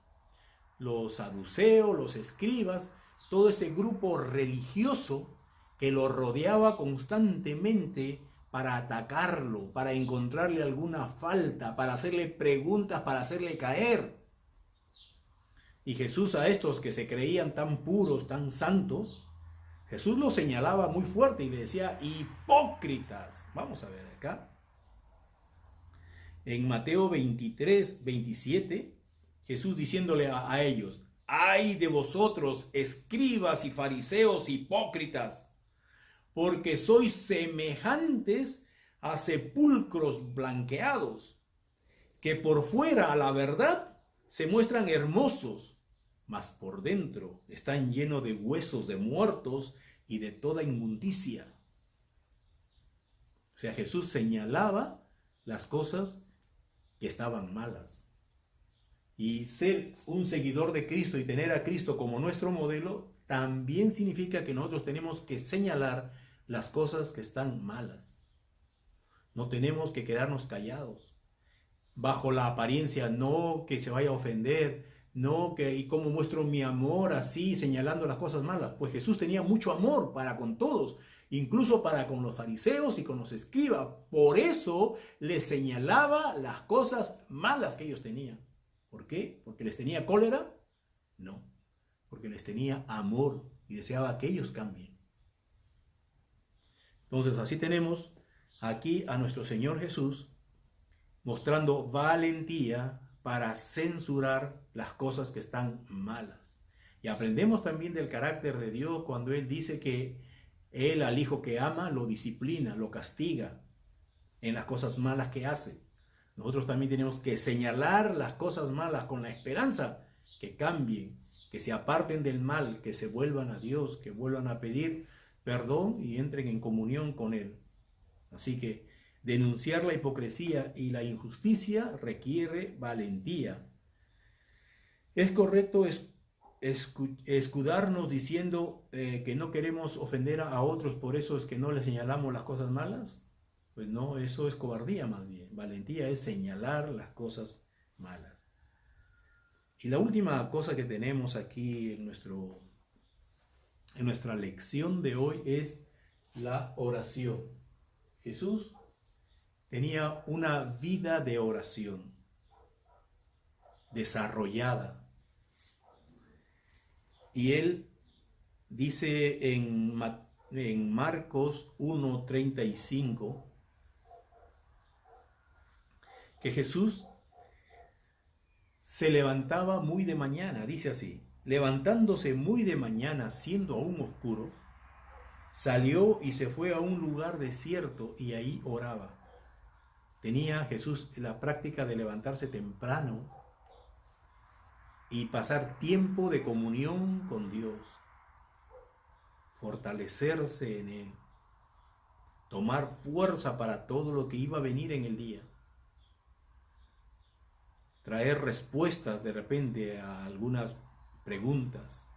los saduceos, los escribas, todo ese grupo religioso que lo rodeaba constantemente para atacarlo, para encontrarle alguna falta, para hacerle preguntas, para hacerle caer. Y Jesús a estos que se creían tan puros, tan santos, Jesús los señalaba muy fuerte y le decía, hipócritas. Vamos a ver acá. En Mateo 23, 27, Jesús diciéndole a ellos, ¡ay de vosotros, escribas y fariseos hipócritas! Porque sois semejantes a sepulcros blanqueados, que por fuera a la verdad se muestran hermosos, mas por dentro están llenos de huesos de muertos y de toda inmundicia. O sea, Jesús señalaba las cosas que estaban malas. Y ser un seguidor de Cristo y tener a Cristo como nuestro modelo también significa que nosotros tenemos que señalar las cosas que están malas. No tenemos que quedarnos callados bajo la apariencia, no que se vaya a ofender, no que y cómo muestro mi amor así señalando las cosas malas. Pues Jesús tenía mucho amor para con todos, incluso para con los fariseos y con los escribas. Por eso les señalaba las cosas malas que ellos tenían. ¿Por qué? ¿Porque les tenía cólera? No, porque les tenía amor y deseaba que ellos cambien. Entonces así tenemos aquí a nuestro Señor Jesús mostrando valentía para censurar las cosas que están malas. Y aprendemos también del carácter de Dios cuando Él dice que Él al hijo que ama lo disciplina, lo castiga en las cosas malas que hace. Nosotros también tenemos que señalar las cosas malas con la esperanza que cambien, que se aparten del mal, que se vuelvan a Dios, que vuelvan a pedir perdón y entren en comunión con Él. Así que denunciar la hipocresía y la injusticia requiere valentía. Es correcto escudarnos diciendo que no queremos ofender a otros, por eso es que no les señalamos las cosas malas. Pues no, eso es cobardía más bien. Valentía es señalar las cosas malas. Y la última cosa que tenemos aquí en nuestra lección de hoy es la oración. Jesús tenía una vida de oración desarrollada. Y él dice en Marcos 1:35 que Jesús se levantaba muy de mañana, dice así, levantándose muy de mañana, siendo aún oscuro, salió y se fue a un lugar desierto y ahí oraba. Tenía Jesús la práctica de levantarse temprano y pasar tiempo de comunión con Dios, fortalecerse en Él, tomar fuerza para todo lo que iba a venir en el día, traer respuestas de repente a algunas preguntas.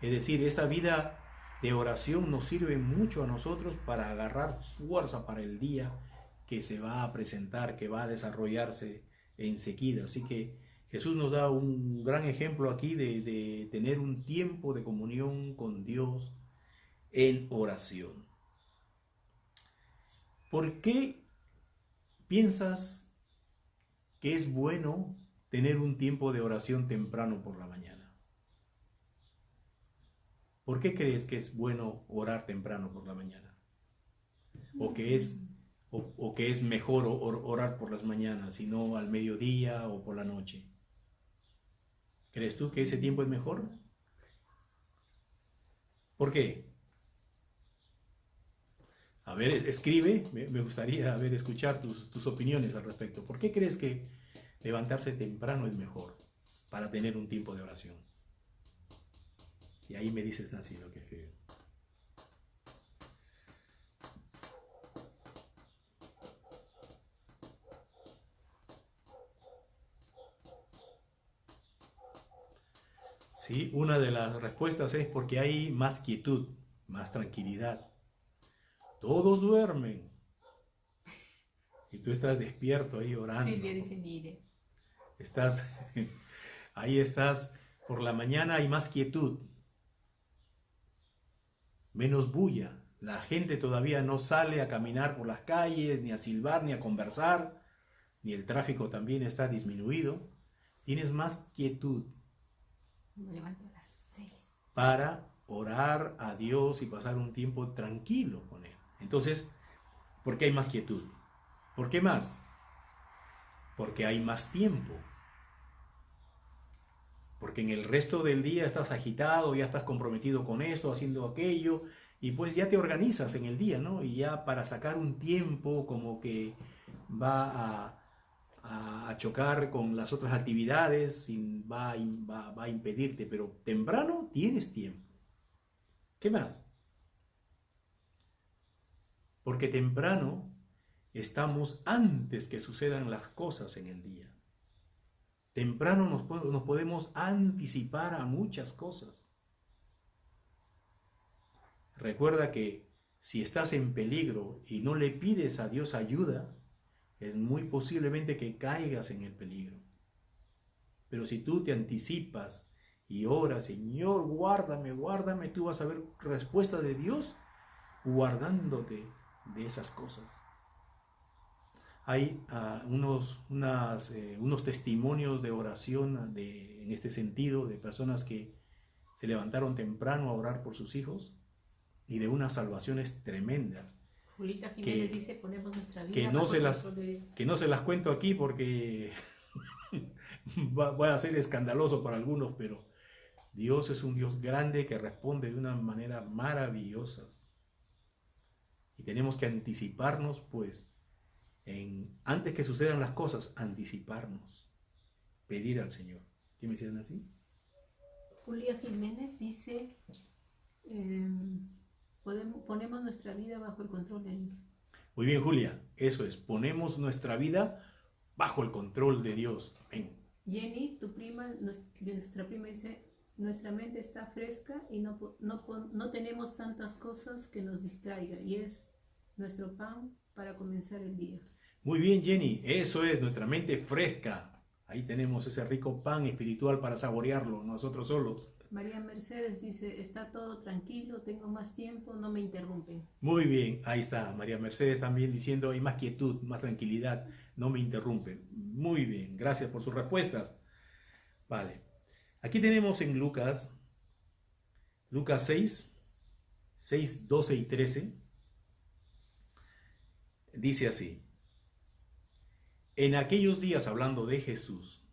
Es decir, esta vida de oración nos sirve mucho a nosotros para agarrar fuerza para el día que se va a presentar, que va a desarrollarse enseguida. Así que Jesús nos da un gran ejemplo aquí de tener un tiempo de comunión con Dios en oración. ¿Por qué piensas que es bueno tener un tiempo de oración temprano por la mañana? ¿Por qué crees que es bueno orar temprano por la mañana? ¿O que es mejor orar por las mañanas y no al mediodía o por la noche? ¿Crees tú que ese tiempo es mejor? ¿Por qué? A ver, escribe, me gustaría escuchar tus opiniones al respecto. ¿Por qué crees que levantarse temprano es mejor para tener un tiempo de oración? Y ahí me dices, Nancy, lo que escribe. Sí, una de las respuestas es porque hay más quietud, más tranquilidad. Todos duermen y tú estás despierto ahí orando. Silvia dice, mire. Ahí estás, por la mañana hay más quietud, menos bulla. La gente todavía no sale a caminar por las calles, ni a silbar, ni a conversar, ni el tráfico también está disminuido. Tienes más quietud. Me levanto a las 6. Para orar a Dios y pasar un tiempo tranquilo con Él. Entonces, ¿por qué hay más quietud? ¿Por qué más? Porque hay más tiempo. Porque en el resto del día estás agitado, ya estás comprometido con esto, haciendo aquello, y pues ya te organizas en el día, ¿no? Y ya para sacar un tiempo como que va a chocar con las otras actividades, va a impedirte, pero temprano tienes tiempo. ¿Qué más? Porque temprano estamos antes que sucedan las cosas en el día. Temprano nos podemos anticipar a muchas cosas. Recuerda que si estás en peligro y no le pides a Dios ayuda, es muy posiblemente que caigas en el peligro. Pero si tú te anticipas y oras, Señor, guárdame, guárdame, tú vas a ver respuesta de Dios guardándote de esas cosas. Hay unos testimonios de oración en este sentido, de personas que se levantaron temprano a orar por sus hijos y de unas salvaciones tremendas. Julita Jiménez dice, ponemos nuestra vida que no se las cuento aquí porque va a ser escandaloso para algunos, pero Dios es un Dios grande que responde de una manera maravillosa. Y tenemos que anticiparnos, pues, antes que sucedan las cosas, anticiparnos, pedir al Señor. ¿Qué me decían así? Julia Jiménez dice, ponemos nuestra vida bajo el control de Dios. Muy bien, Julia, eso es, ponemos nuestra vida bajo el control de Dios. Amén. Jenny, nuestra prima dice, nuestra mente está fresca y no tenemos tantas cosas que nos distraiga, y es nuestro pan para comenzar el día. Muy bien, Jenny, eso es nuestra mente fresca. Ahí tenemos ese rico pan espiritual para saborearlo nosotros solos. María Mercedes dice, está todo tranquilo, tengo más tiempo, no me interrumpen. Muy bien, ahí está. María Mercedes también diciendo, hay más quietud, más tranquilidad, no me interrumpen. Muy bien, gracias por sus respuestas. Vale, aquí tenemos en Lucas 6, 12 y 13. Dice así, en aquellos días, hablando de Jesús,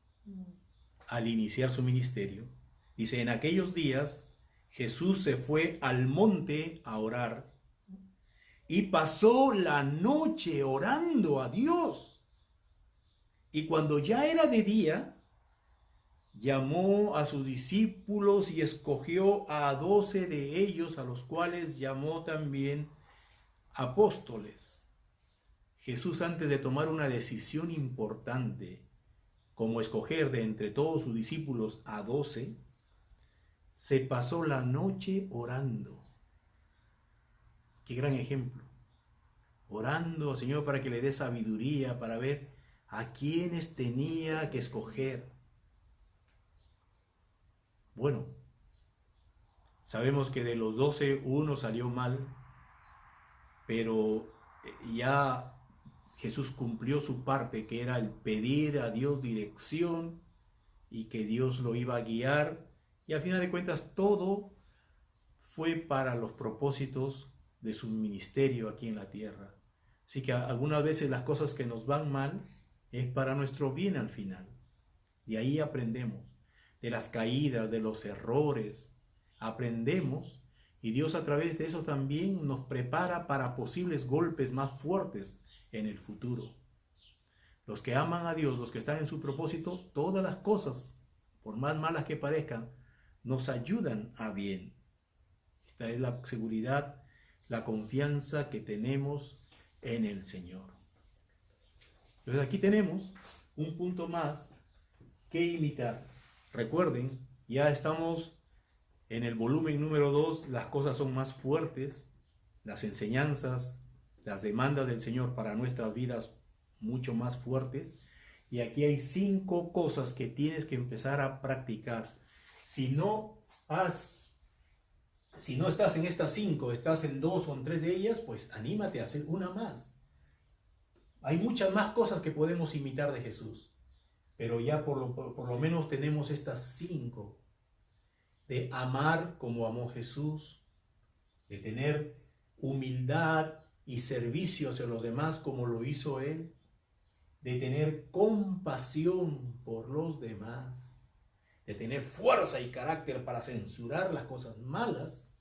al iniciar su ministerio, dice, en aquellos días Jesús se fue al monte a orar y pasó la noche orando a Dios. Y cuando ya era de día, llamó a sus discípulos y escogió a 12 de ellos, a los cuales llamó también apóstoles. Jesús, antes de tomar una decisión importante, como escoger de entre todos sus discípulos a 12, se pasó la noche orando. Qué gran ejemplo. Orando, Señor, para que le dé sabiduría, para ver a quiénes tenía que escoger. Bueno, sabemos que de los 12 uno salió mal, pero ya Jesús cumplió su parte, que era el pedir a Dios dirección y que Dios lo iba a guiar. Y al final de cuentas todo fue para los propósitos de su ministerio aquí en la tierra. Así que algunas veces las cosas que nos van mal es para nuestro bien al final. De ahí aprendemos, de las caídas, de los errores, aprendemos y Dios a través de eso también nos prepara para posibles golpes más fuertes en el futuro. Los que aman a Dios, los que están en su propósito, todas las cosas, por más malas que parezcan, nos ayudan a bien. Esta es la seguridad, la confianza que tenemos en el Señor. Entonces aquí tenemos un punto más que imitar. Recuerden, ya estamos en el volumen número 2, las cosas son más fuertes, las enseñanzas, las demandas del Señor para nuestras vidas mucho más fuertes. Y aquí hay 5 cosas que tienes que empezar a practicar. Si no estás en estas 5, estás en 2 o en 3 de ellas, pues anímate a hacer una más. Hay muchas más cosas que podemos imitar de Jesús, pero ya por lo menos tenemos estas 5. De amar como amó Jesús, de tener humildad y servicio hacia los demás como lo hizo Él, de tener compasión por los demás, de tener fuerza y carácter para censurar las cosas malas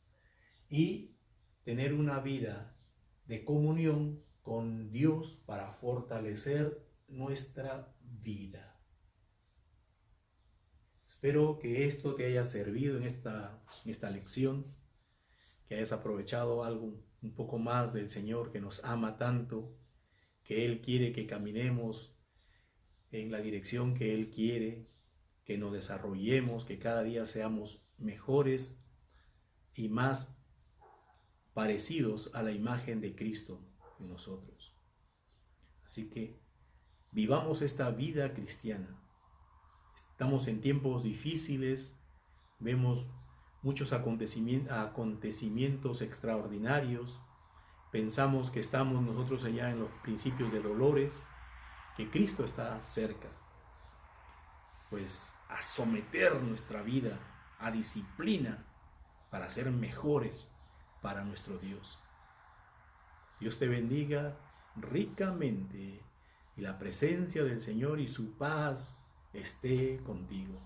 y tener una vida de comunión con Dios para fortalecer nuestra vida. Espero que esto te haya servido en esta lección, que hayas aprovechado algo un poco más del Señor que nos ama tanto, que Él quiere que caminemos en la dirección que Él quiere, que nos desarrollemos, que cada día seamos mejores y más parecidos a la imagen de Cristo en nosotros. Así que vivamos esta vida cristiana. Estamos en tiempos difíciles, vemos muchos acontecimientos extraordinarios, pensamos que estamos nosotros allá en los principios de dolores, que Cristo está cerca. Pues a someter nuestra vida a disciplina para ser mejores para nuestro Dios. Dios te bendiga ricamente y la presencia del Señor y su paz esté contigo.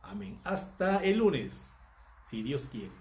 Amén. Hasta el lunes, si Dios quiere.